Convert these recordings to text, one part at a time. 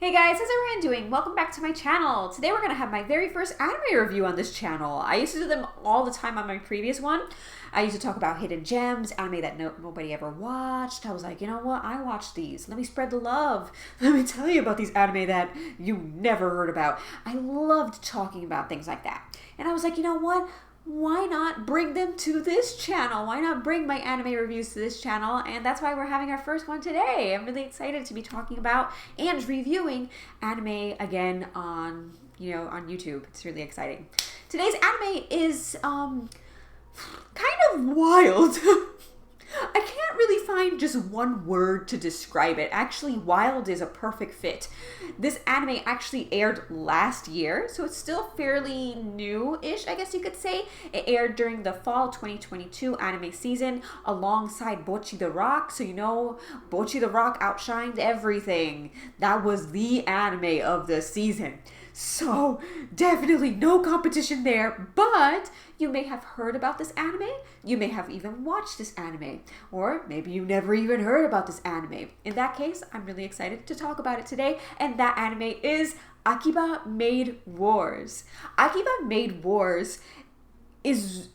Hey guys, how's everyone doing? Welcome back to my channel. Today we're going to have my very first anime review on this channel. I used to do them all the time on my previous one. I used to talk about hidden gems, anime that nobody ever watched. I was like, you know what? I watched these. Let me spread the love. Let me tell you about these anime that you never heard about. I loved talking about things like that. And I was like, you know what? Why not bring them to this channel? Why not bring my anime reviews to this channel? And that's why we're having our first one today. I'm really excited to be talking about and reviewing anime again on YouTube. It's really exciting. Today's anime is kind of wild. I can't really find just one word to describe it. Actually, wild is a perfect fit. This anime actually aired last year, so it's still fairly new-ish, I guess you could say. It aired during the fall 2022 anime season alongside Bocchi the Rock. So you know, Bocchi the Rock outshined everything. That was the anime of the season. So definitely no competition there, but you may have heard about this anime, you may have even watched this anime, or maybe you never even heard about this anime. In that case, I'm really excited to talk about it today, and that anime is Akiba Maid Wars. Akiba Maid Wars is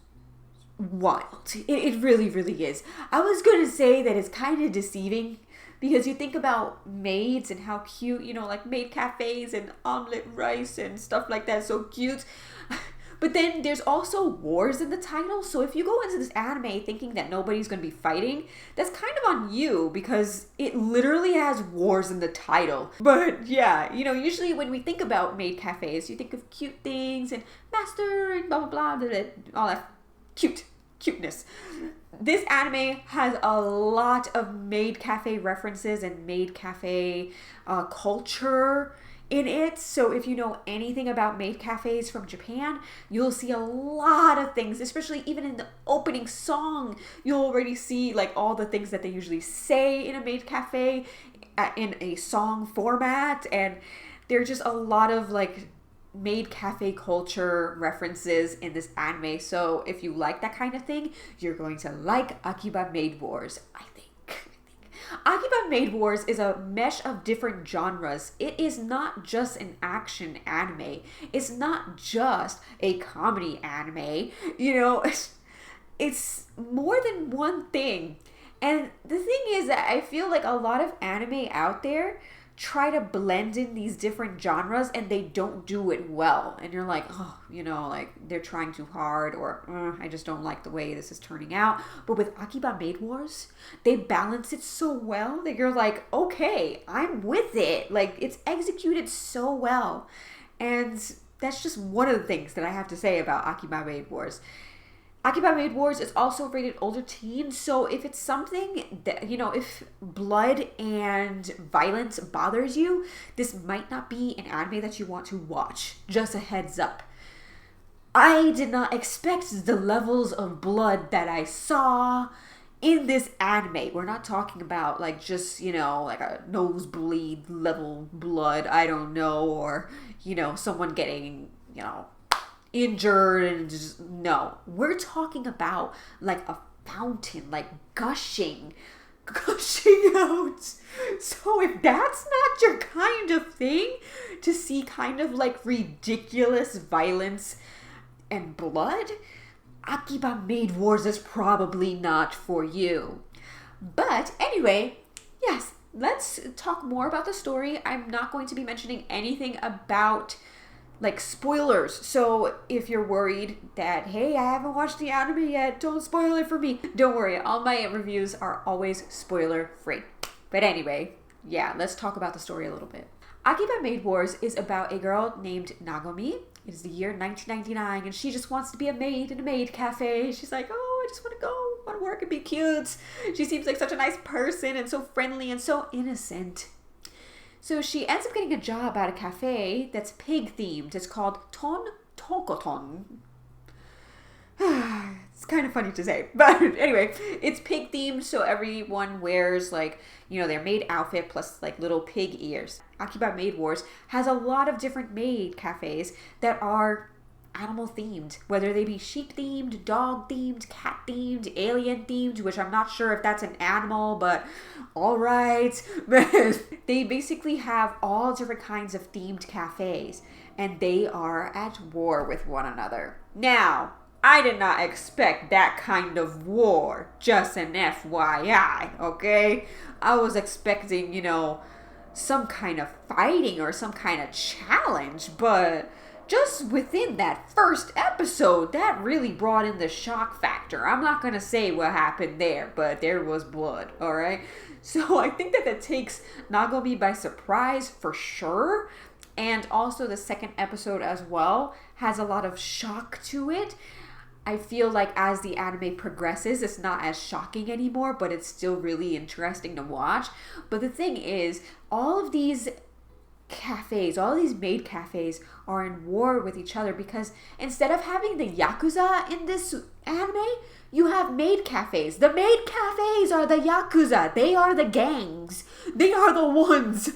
wild. It really, really is. I was going to say that it's kind of deceiving, because you think about maids and how cute, like maid cafes and omelet rice and stuff like that, so cute. But then there's also wars in the title, so if you go into this anime thinking that nobody's going to be fighting, that's kind of on you, because it literally has wars in the title. But yeah, usually when we think about maid cafes, you think of cute things and master and blah, blah, blah, blah, blah, all that cuteness. This anime has a lot of maid cafe references and maid cafe culture in it. So if you know anything about maid cafes from Japan, you'll see a lot of things, especially even in the opening song. You'll already see like all the things that they usually say in a maid cafe in a song format. And there's just a lot of like maid cafe culture references in this anime. So if you like that kind of thing, you're going to like Akiba Maid Wars, I think. Akiba Maid Wars is a mesh of different genres. It is not just an action anime. It's not just a comedy anime. It's more than one thing. And the thing is that I feel like a lot of anime out there try to blend in these different genres and they don't do it well. And you're like, oh, like they're trying too hard, or I just don't like the way this is turning out. But with Akiba Maid Wars, they balance it so well that you're like, okay, I'm with it. Like, it's executed so well. And that's just one of the things that I have to say about Akiba Maid Wars. Akiba Maid Wars is also rated older teen, so if it's something that, if blood and violence bothers you, this might not be an anime that you want to watch. Just a heads up. I did not expect the levels of blood that I saw in this anime. We're not talking about like just, like a nosebleed level blood, I don't know, or, someone getting, injured and just, no. We're talking about like a fountain, like gushing out. So if that's not your kind of thing, to see kind of like ridiculous violence and blood, Akiba Maid Wars is probably not for you. But anyway, yes, let's talk more about the story. I'm not going to be mentioning anything about like spoilers. So if you're worried that, hey, I haven't watched the anime yet, don't spoil it for me. Don't worry, all my reviews are always spoiler free. But anyway, yeah, let's talk about the story a little bit. Akiba Maid Wars is about a girl named Nagomi. It is the year 1999, and she just wants to be a maid in a maid cafe. She's like, oh, I just want to go, want to work and be cute. She seems like such a nice person and so friendly and so innocent. So she ends up getting a job at a cafe that's pig themed. It's called Ton Tokoton. It's kind of funny to say, but anyway, it's pig themed, so everyone wears like, their maid outfit plus like little pig ears. Akiba Maid Wars has a lot of different maid cafes that are animal themed, whether they be sheep themed, dog themed, cat themed, alien themed, which I'm not sure if that's an animal, but all right. They basically have all different kinds of themed cafes, and they are at war with one another. Now, I did not expect that kind of war, just an FYI, okay? I was expecting, some kind of fighting or some kind of challenge, but just within that first episode, that really brought in the shock factor. I'm not going to say what happened there, but there was blood, alright? So I think that takes Nagomi by surprise for sure. And also the second episode as well has a lot of shock to it. I feel like as the anime progresses, it's not as shocking anymore, but it's still really interesting to watch. But the thing is, all of these cafes, all these maid cafes are in war with each other because instead of having the Yakuza in this anime, you have maid cafes. The maid cafes are the Yakuza. They are the gangs. They are the ones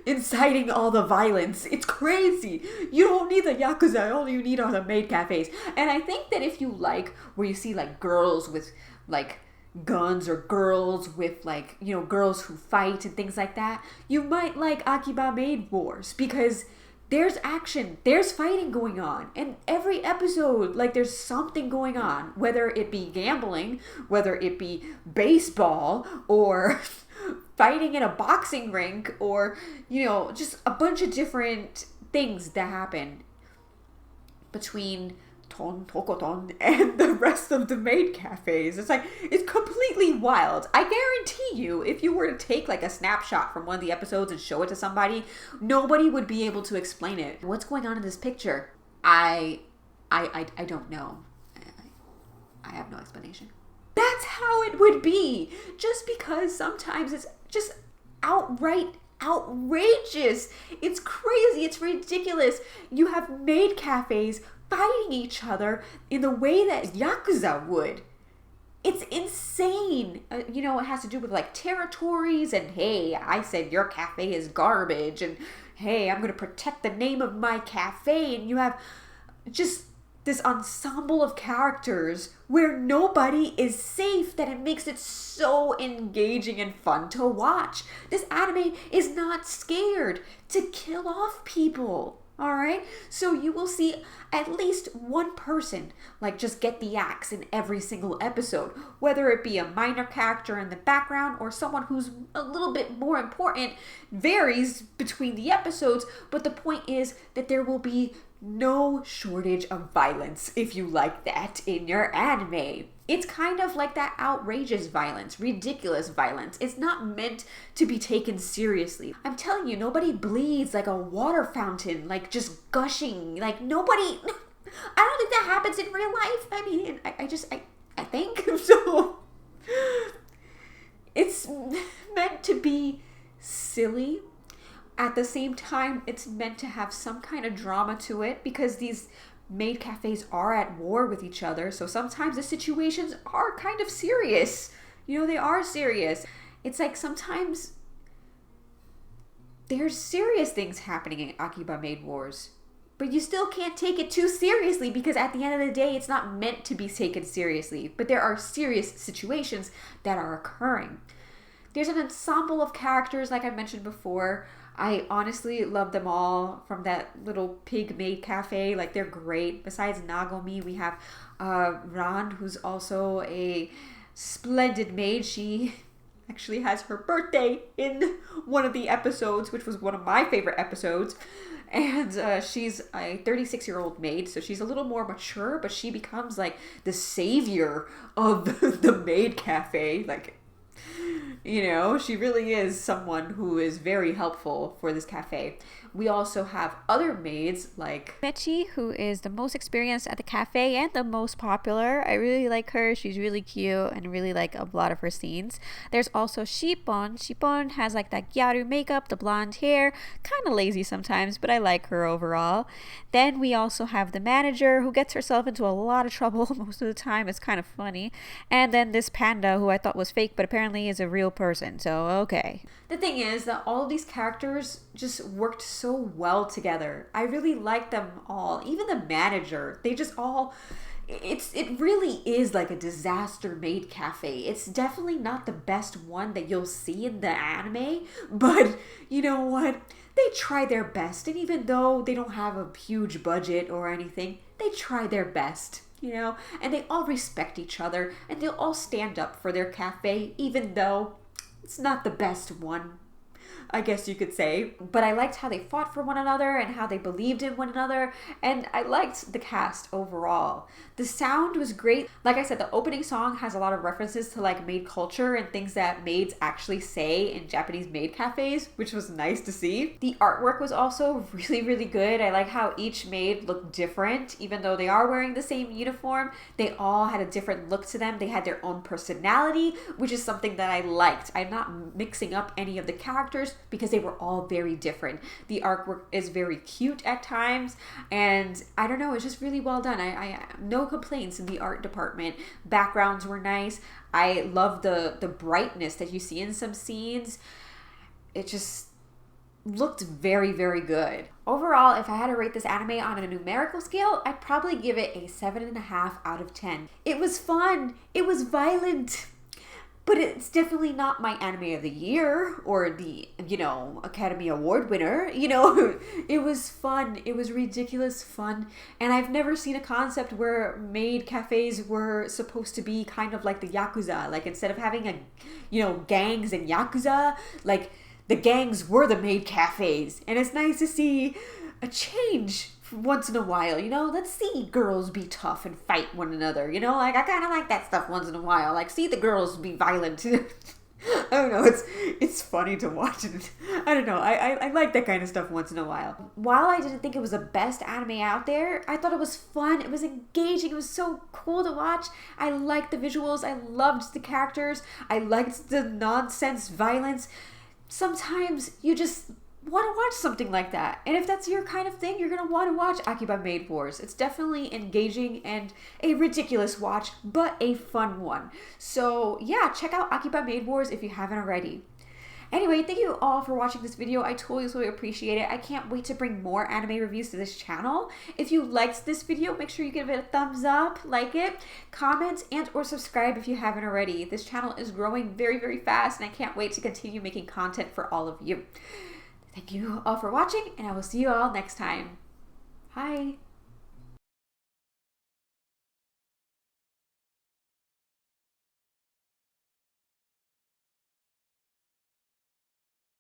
inciting all the violence. It's crazy. You don't need the Yakuza. All you need are the maid cafes. And I think that if you like where you see like girls with like guns or girls with like, girls who fight and things like that, you might like Akiba Maid Wars because there's action, there's fighting going on. And every episode, like there's something going on, whether it be gambling, whether it be baseball or fighting in a boxing rink or, just a bunch of different things that happen between Tokoton and the rest of the maid cafes. It's completely wild. I guarantee you, if you were to take like a snapshot from one of the episodes and show it to somebody, nobody would be able to explain it. What's going on in this picture? I don't know. I have no explanation. That's how it would be. Just because sometimes it's just outright outrageous. It's crazy. It's ridiculous. You have maid cafes fighting each other in the way that Yakuza would. It's insane. It has to do with like territories and hey, I said your cafe is garbage and hey, I'm going to protect the name of my cafe, and you have just this ensemble of characters where nobody is safe that it makes it so engaging and fun to watch. This anime is not scared to kill off people. Alright, so you will see at least one person like just get the axe in every single episode, whether it be a minor character in the background or someone who's a little bit more important. Varies between the episodes, but the point is that there will be no shortage of violence if you like that in your anime. It's kind of like that outrageous violence, ridiculous violence. It's not meant to be taken seriously. I'm telling you, nobody bleeds like a water fountain, like just gushing. Like nobody, I don't think that happens in real life. I mean, I think so. It's meant to be silly. At the same time, it's meant to have some kind of drama to it because these maid cafes are at war with each other. So sometimes the situations are kind of serious. They are serious. It's like sometimes there's serious things happening in Akiba Maid Wars. But you still can't take it too seriously because at the end of the day, it's not meant to be taken seriously. But there are serious situations that are occurring. There's an ensemble of characters, like I mentioned before. I honestly love them all, from that little pig maid cafe. Like, they're great. Besides Nagomi, we have Ran, who's also a splendid maid. She actually has her birthday in one of the episodes, which was one of my favorite episodes. And she's a 36-year-old maid, so she's a little more mature, but she becomes like the savior of the maid cafe. Like, she really is someone who is very helpful for this cafe. We also have other maids like Mechi, who is the most experienced at the cafe and the most popular. I really like her. She's really cute and really like a lot of her scenes. There's also Shippon. Shippon has like that gyaru makeup, the blonde hair, kind of lazy sometimes, but I like her overall. Then we also have the manager, who gets herself into a lot of trouble most of the time. It's kind of funny. And then this panda, who I thought was fake, but apparently apparently is a real person, so okay. The thing is that all of these characters just worked so well together. I really liked them all. Even the manager, they just all... It really is like a disaster maid cafe. It's definitely not the best one that you'll see in the anime, but you know what? They try their best, and even though they don't have a huge budget or anything, they try their best, you know? And they all respect each other, and they'll all stand up for their cafe, even though it's not the best one, I guess you could say. But I liked how they fought for one another and how they believed in one another, and I liked the cast overall. The sound was great. Like I said, the opening song has a lot of references to like maid culture and things that maids actually say in Japanese maid cafes, which was nice to see. The artwork was also really, really good. I like how each maid looked different. Even though they are wearing the same uniform, they all had a different look to them. They had their own personality, which is something that I liked. I'm not mixing up any of the characters because they were all very different. The artwork is very cute at times, and I don't know, it's just really well done. I no complaints in the art department. Backgrounds were nice. I love the brightness that you see in some scenes. It just looked very, very good. Overall, if I had to rate this anime on a numerical scale, I'd probably give it a 7.5 out of 10. It was fun. It was violent. But it's definitely not my anime of the year or the, you know, Academy Award winner. You know, it was fun. It was ridiculous fun. And I've never seen a concept where maid cafes were supposed to be kind of like the Yakuza. Like instead of having a, you know, gangs and Yakuza, like the gangs were the maid cafes. And it's nice to see a change once in a while, you know. Let's see girls be tough and fight one another, you know. Like I kind of like that stuff once in a while. Like see the girls be violent. I don't know, it's funny to watch it. I don't know, I like that kind of stuff once in a while. While I didn't think it was the best anime out there, I thought it was fun, it was engaging, it was so cool to watch. I liked the visuals, I loved the characters, I liked the nonsense violence. Sometimes you just want to watch something like that, and if that's your kind of thing, you're gonna want to watch Akiba Maid Wars. It's definitely engaging and a ridiculous watch, but a fun one. So yeah, check out Akiba Maid Wars if you haven't already. Anyway, thank you all for watching this video. I totally appreciate it. I can't wait to bring more anime reviews to this channel. If you liked this video, make sure you give it a thumbs up, like it, comment, and or subscribe if you haven't already. This channel is growing very, very fast, and I can't wait to continue making content for all of you. Thank you all for watching, and I will see you all next time. Bye.